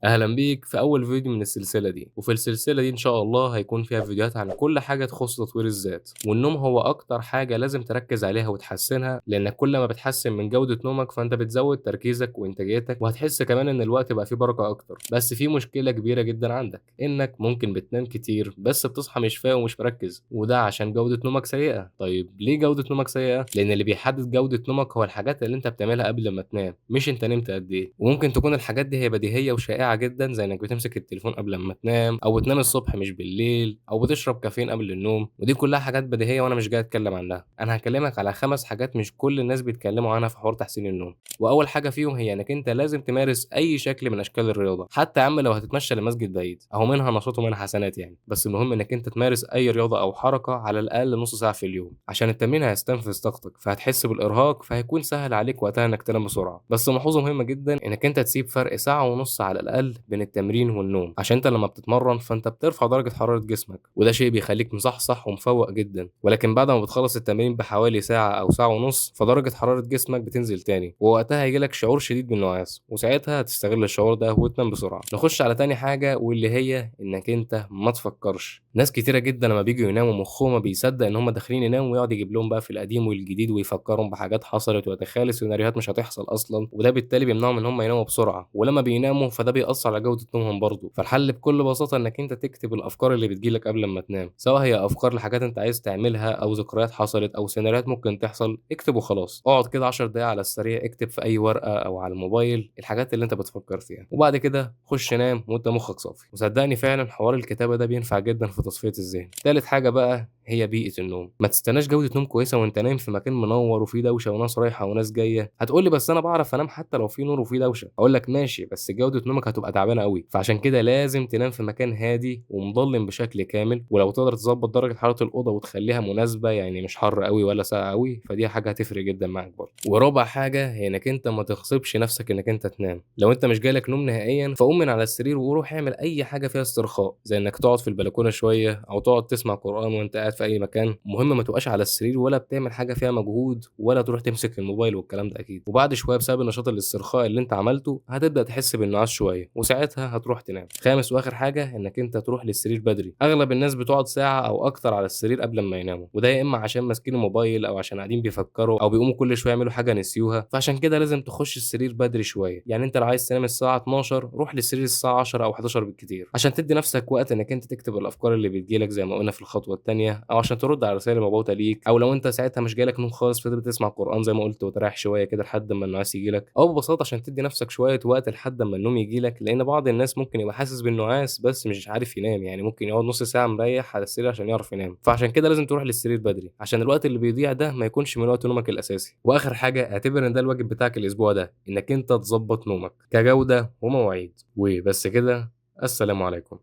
أهلا بيك في أول فيديو من السلسلة دي، وفي السلسلة دي إن شاء الله هيكون فيها فيديوهات عن كل حاجة تخص تطوير الذات، والنوم هو أكتر حاجة لازم تركز عليها وتحسنها، لأنك كل ما بتحسن من جودة نومك فأنت بتزود تركيزك وإنتاجيتك، وهتحس كمان إن الوقت بقى فيه بركة أكتر. بس في مشكلة كبيرة جدا عندك، إنك ممكن بتنام كتير بس بتصحى مش فايق ومش مركز، وده عشان جودة نومك سيئة. طيب ليه جودة نومك سيئة؟ لأن اللي بيحدد جودة نومك هو الحاجات اللي أنت بتعملها قبل ما تنام، مش أنت نمت قد إيه. وممكن تكون الحاجات دي هي بديهية وشائعة جدا، زي إنك بتمسك التليفون قبل ما تنام، او بتنام الصبح مش بالليل، او بتشرب كافيين قبل النوم، ودي كلها حاجات بديهيه وانا مش جاي اتكلم عنها. انا هكلمك على 5 حاجات مش كل الناس بيتكلموا عنها في حوار تحسين النوم. واول حاجه فيهم هي انك انت لازم تمارس اي شكل من اشكال الرياضه، حتى يا عم لو هتتمشى لمسجد بعيد، اهو منها نشاط ومنها حسنات يعني. بس المهم انك انت تمارس اي رياضه او حركه على الاقل نص ساعه في اليوم، عشان التمرين هيستنفذ طاقتك فهتحس بالارهاق، فهيكون سهل عليك وقتها انك تنام بسرعه. بس ملحوظه مهمه جدا انك انت تسيب فرق ساعه ونص على الاقل بين التمرين والنوم، عشان انت لما بتتمرن فانت بترفع درجة حرارة جسمك، وده شيء بيخليك مصحصح ومفوق جدا. ولكن بعد ما بتخلص التمرين بحوالي ساعة او ساعة ونص فدرجة حرارة جسمك بتنزل تاني، ووقتها هيجيلك شعور شديد بالنعاس، وساعتها هتستغل الشعور ده وتنام بسرعة. نخش على تاني حاجة، واللي هي انك انت ما تفكرش. ناس كتيرة جدا لما بيجوا يناموا مخهم ما بيصدق ان هم داخلين يناموا، ويقعد يجيب لهم بقى في القديم والجديد ويفكرهم بحاجات حصلت ويتخيل سيناريوهات مش هتحصل اصلا، وده بالتالي بيمنعهم ان هم يناموا بسرعة. ولما بيناموا فده بيأثر على جودة نومهم برضه. فالحل بكل بساطة انك انت تكتب الافكار اللي بتجيلك قبل ما تنام، سواء هي افكار لحاجات انت عايز تعملها او ذكريات حصلت او سيناريوهات ممكن تحصل. اكتب وخلاص، اقعد كده 10 دقايق على السريع، اكتب في اي ورقة او على الموبايل الحاجات اللي انت بتفكر فيها، وبعد كده خش نام وانت مخك صافي. وصدقني فعلا حوار الكتابة ده بينفع جدا في تصفية الذهن. تالت حاجة بقى هي بيئة النوم. ما تستناش جودة نوم كويسة وانت نايم في مكان منور وفيه دوشة وناس رايحة وناس جاية. هتقولي بس انا بعرف انام حتى لو في نور وفي دوشة. اقول لك ماشي، بس جودة نومك هتبقى تعبانة قوي. فعشان كده لازم تنام في مكان هادي ومظلم بشكل كامل، ولو تقدر تظبط درجة حرارة الأوضة وتخليها مناسبة، يعني مش حر قوي ولا ساقع قوي، فدي حاجة هتفرق جدا معاك برضه. ورابع حاجة هي انك انت ما تغصبش نفسك انك انت تنام. لو انت مش جالك نوم نهائيا فقوم من على السرير وروح اعمل اي حاجة فيها استرخاء، زي انك تقعد في البلكونة شوية او تقعد تسمع قرآن وانت قاعد في اي مكان. المهم ما تبقاش على السرير ولا بتعمل حاجة فيها مجهود، ولا تروح تمسك الموبايل والكلام ده اكيد. وبعد شوية بسبب النشاط الاسترخاء اللي انت عملته هتبدأ تحس بالنعاس شوية، وساعتها هتروح تنام. خامس واخر حاجة انك انت تروح للسرير بدري. اغلب الناس بتقعد ساعة او اكتر على السرير قبل ما يناموا، وده يا اما عشان ماسكين الموبايل او عشان قاعدين بيفكروا او بيقوموا كل شوية يعملوا حاجة نسيوها. فعشان كده لازم تخش السرير بدري شوية. يعني انت لو عايز تنام الساعة 12 روح للسرير الساعة 10 او 11 بالكتير، عشان تدي نفسك وقت انك انت تكتب الافكار اللي بتجيلك زي ما قلنا في الخطوة التانية، او عشان ترد على رسائل المبعوثة ليك، او لو انت ساعتها مش جايلك نوم خالص فتبدا تسمع قرآن زي ما قلت وتريح شوية كده لحد ما النعاس يجيلك، او ببساطة عشان تدي نفسك شوية وقت لحد ما النوم يجيلك. لان بعض الناس ممكن يبقى حاسس بالنعاس بس مش عارف ينام، يعني ممكن يقعد نص ساعة مريح على السرير عشان يعرف ينام. فعشان كده لازم تروح للسرير بدري، عشان الوقت اللي بيضيع ده ما يكونش من وقت نومك الاساسي. واخر حاجة اعتبر ان ده الواجب بتاعك الاسبوع ده، انك انت تظبط نومك كجودة ومواعيد. وبس كده، السلام عليكم.